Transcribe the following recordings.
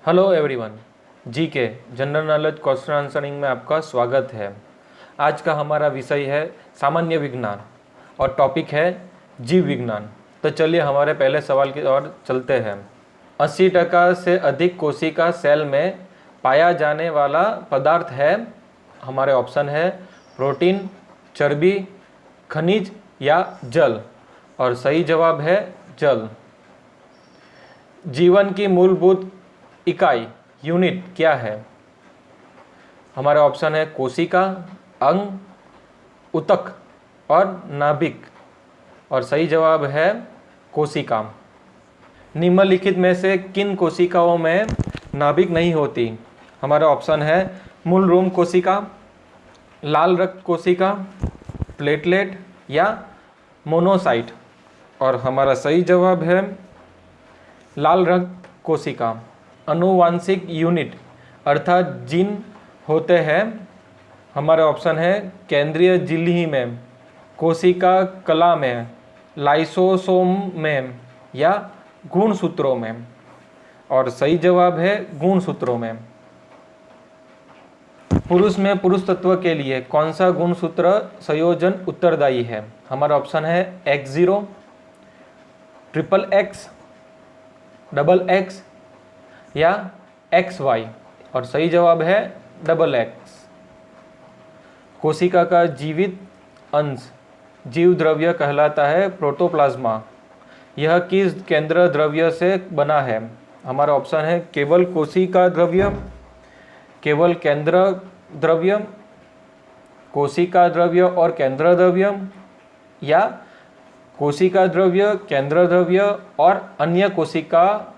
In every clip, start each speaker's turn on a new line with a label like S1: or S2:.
S1: Hello everyone, जी के general knowledge question answering में आपका स्वागत है। आज का हमारा विषय है सामान्य विज्ञान और टॉपिक है जीव विज्ञान। तो चलिए हमारे पहले सवाल की ओर चलते हैं। 80% से अधिक कोशिका सेल में पाया जाने वाला पदार्थ है। हमारे ऑप्शन है प्रोटीन, चर्बी, खनिज या जल। और सही जवाब है जल। जीवन की मूलभूत इकाई यूनिट क्या है? हमारे ऑप्शन है कोशिका, अंग, ऊतक और नाभिक। और सही जवाब है कोशिका। निम्नलिखित में से किन कोशिकाओं में नाभिक नहीं होती? हमारा ऑप्शन है मूल रोम कोशिका, लाल रक्त कोशिका, प्लेटलेट या मोनोसाइट। और हमारा सही जवाब है लाल रक्त कोशिका। अनुवांशिक यूनिट अर्थात जीन होते हैं। हमारे ऑप्शन है केंद्रीय झिल्ली में, कोशिका कला में, लाइसोसोम में या गुणसूत्रों में। और सही जवाब है गुणसूत्रों में। पुरुष में पुरुष तत्व के लिए कौन सा गुणसूत्र संयोजन उत्तरदायी है? हमारा ऑप्शन है X0, triple X, double X या XY। और सही जवाब है डबल X। कोशिका का जीवित अंश जीव द्रव्य कहलाता है प्रोटोप्लाज्मा। यह किस केंद्र द्रव्य से बना है? हमारा ऑप्शन है केवल कोशिका द्रव्य, केवल केंद्र द्रव्य, कोशिका द्रव्य और केंद्र द्रव्य या कोशिका द्रव्य, केंद्र द्रव्य और अन्य कोशिका।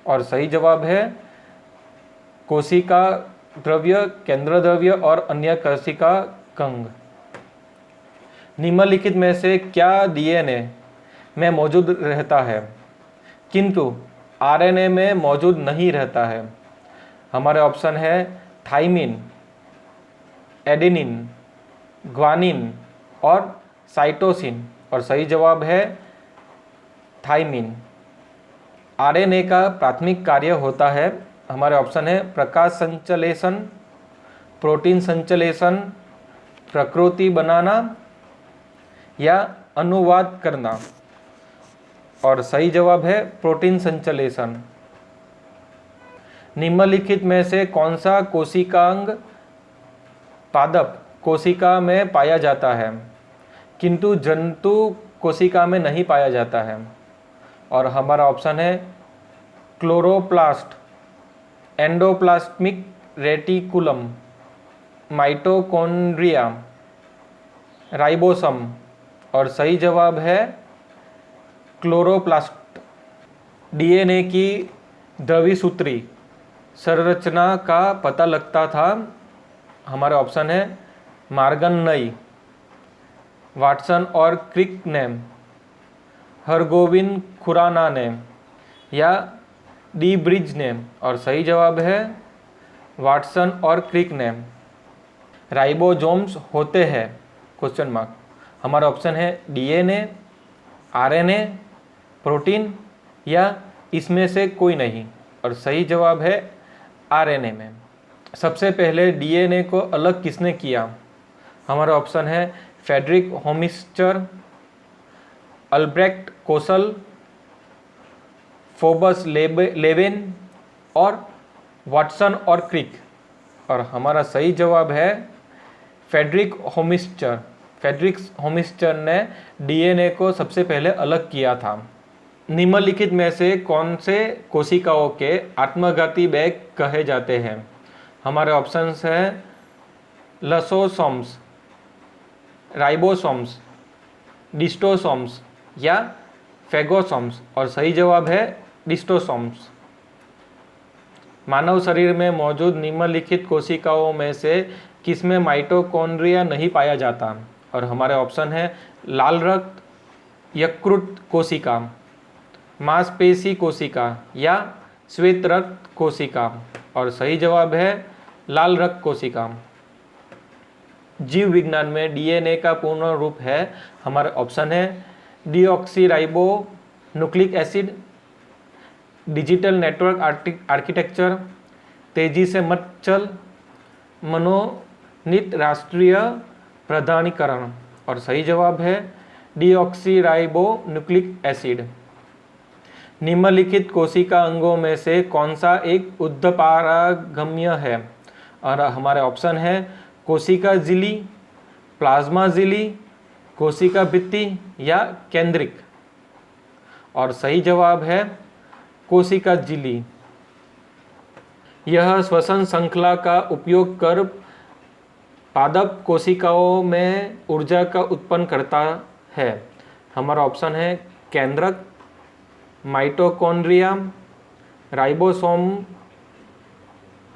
S1: और सही जवाब है कोशिका द्रव्य, केंद्र द्रव्य और अन्य कोशिका कंग। निम्नलिखित में से क्या डीएनए में मौजूद रहता है किंतु आरएनए में मौजूद नहीं रहता है? हमारे ऑप्शन है थाइमिन, एडेनिन, ग्वानिन और साइटोसिन। और सही जवाब है थाइमिन। आरएनए का प्राथमिक कार्य होता है, हमारे ऑप्शन है प्रकाश संश्लेषण, प्रोटीन संश्लेषण, प्रकृति बनाना या अनुवाद करना। और सही जवाब है प्रोटीन संश्लेषण। निम्नलिखित में से कौन सा कोशिकांग पादप कोशिका में पाया जाता है किंतु जंतु कोशिका में नहीं पाया जाता है? और हमारा ऑप्शन है क्लोरोप्लास्ट, एंडोप्लाज्मिक रेटिकुलम, माइटोकॉन्ड्रिया, राइबोसम। और सही जवाब है क्लोरोप्लास्ट। डीएनए की द्विसूत्री संरचना का पता लगता था। हमारे ऑप्शन है मार्गनई, वाटसन और क्रिक ने, हरगोविन खुराना ने या डी ब्रिज ने। और सही जवाब है वाटसन और क्रिक ने। राइबोसोम्स होते हैं क्वेश्चन मार्क। हमारा ऑप्शन है डीएनए, आरएनए, प्रोटीन या इसमें से कोई नहीं। और सही जवाब है आरएनए में। सबसे पहले डीएनए को अलग किसने किया? हमारा ऑप्शन है फ्रेडरिक होमिस्चर, अल्ब्रेक्ट कोसल, फोबस लेवेन और वाटसन और क्रिक। और हमारा सही जवाब है फ्रेडरिक होमिस्चर। फ्रेडरिक होमिस्चर ने डीएनए को सबसे पहले अलग किया था। निम्नलिखित में से कौन से कोशिकाओं के आत्मघाती बैग कहे जाते हैं? हमारे ऑप्शंस हैं लसोसोम्स, राइबोसोम्स, डिस्टोसोम्स या फेगोसोम्स। और सही जवाब है डिस्टोसोम्स। मानव शरीर में मौजूद निम्नलिखित कोशिकाओं में से किसमें माइटोकॉन्ड्रिया नहीं पाया जाता? और हमारे ऑप्शन है लाल रक्त, यकृत कोशिका, मांसपेशी कोशिका या श्वेत रक्त कोशिका। और सही जवाब है लाल रक्त कोशिका। जीव विज्ञान में डीएनए का पूर्ण रूप है, हमारा ऑप्शन है deoxyribo nucleic acid, digital network architecture, तेजी से मत चल, मनोनीत राष्ट्रीय प्रधानीकरण। और सही जवाब है डीऑक्सीराइबो न्यूक्लिक एसिड। निम्नलिखित कोशिका अंगों में से कौन सा एक ऊर्ध्वपारगम्य है? और हमारे ऑप्शन है कोशिका झिल्ली, प्लाज्मा झिल्ली, कोशिका भित्ति या केंद्रिक। और सही जवाब है कोशिका झिल्ली। यह श्वसन श्रृंखला का उपयोग कर पादप कोशिकाओं में ऊर्जा का उत्पन्न करता है। हमारा ऑप्शन है केंद्रक, माइटोकॉन्ड्रिया, राइबोसोम,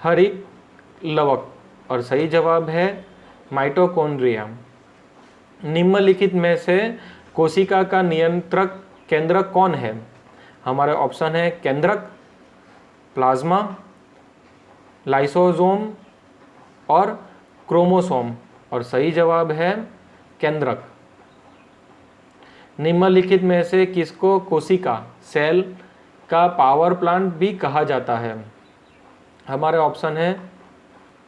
S1: हरित लवक। और सही जवाब है माइटोकॉन्ड्रिया। निम्नलिखित में से कोशिका का नियंत्रक केंद्रक कौन है? हमारे ऑप्शन है केंद्रक, प्लाज्मा, लाइसोसोम और क्रोमोसोम। और सही जवाब है केंद्रक। निम्नलिखित में से किसको कोशिका सेल का पावर प्लांट भी कहा जाता है? हमारे ऑप्शन है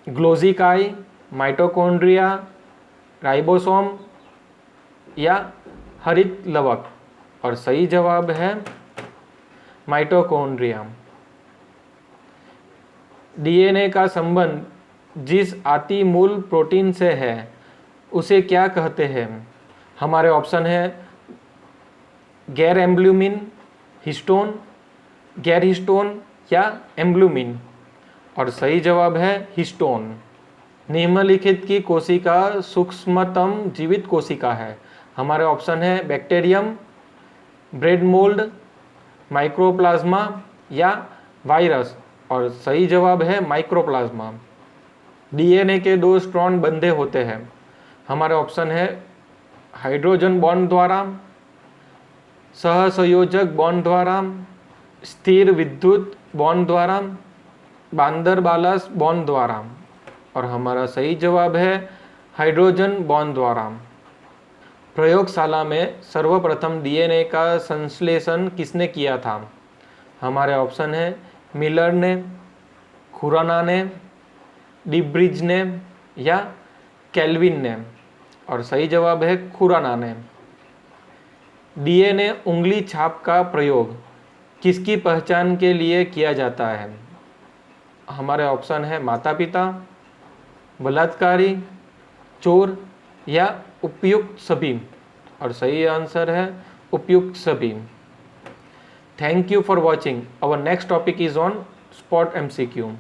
S1: ग्लोजिकाई, माइटोकॉन्ड्रिया, राइबोसोम या हरित लवक। और सही जवाब है माइटोकॉन्ड्रिया। डीएनए का संबंध जिस आदि मूल प्रोटीन से है उसे क्या कहते हैं? हमारे ऑप्शन है गैर एम्ब्लुमिन, हिस्टोन, गैर हिस्टोन या एम्ब्लुमिन। और सही जवाब है हिस्टोन। निम्नलिखित की कोशिका सूक्ष्मतम जीवित कोशिका है? हमारे ऑप्शन है बैक्टीरियम, ब्रेड मोल्ड, माइक्रोप्लाज्मा या वायरस। और सही जवाब है माइक्रोप्लाज्मा। डीएनए के 2 स्ट्रैंड बंधे होते हैं। हमारे ऑप्शन है हाइड्रोजन बॉन्ड द्वारा, सहसंयोजक बॉन्ड द्वारा, स्थिर विद्युत बॉन्ड द्वारा, वांडरवालस बॉन्ड द्वारा। और हमारा सही जवाब है हाइड्रोजन बॉन्ड द्वारा। प्रयोगशाला में सर्वप्रथम डीएनए का संश्लेषण किसने किया था? हमारे ऑप्शन है मिलर ने, खुराना ने, डिब्रिज ने या केल्विन ने। और सही जवाब है खुराना ने। डीएनए उंगली छाप का प्रयोग किसकी पहचान के लिए किया जाता है? हमारे ऑप्शन है माता पिता, बलात्कारी, चोर या उपयुक्त सभी। और सही आंसर है उपयुक्त सभी। Thank you for watching. Our next topic is on spot MCQ।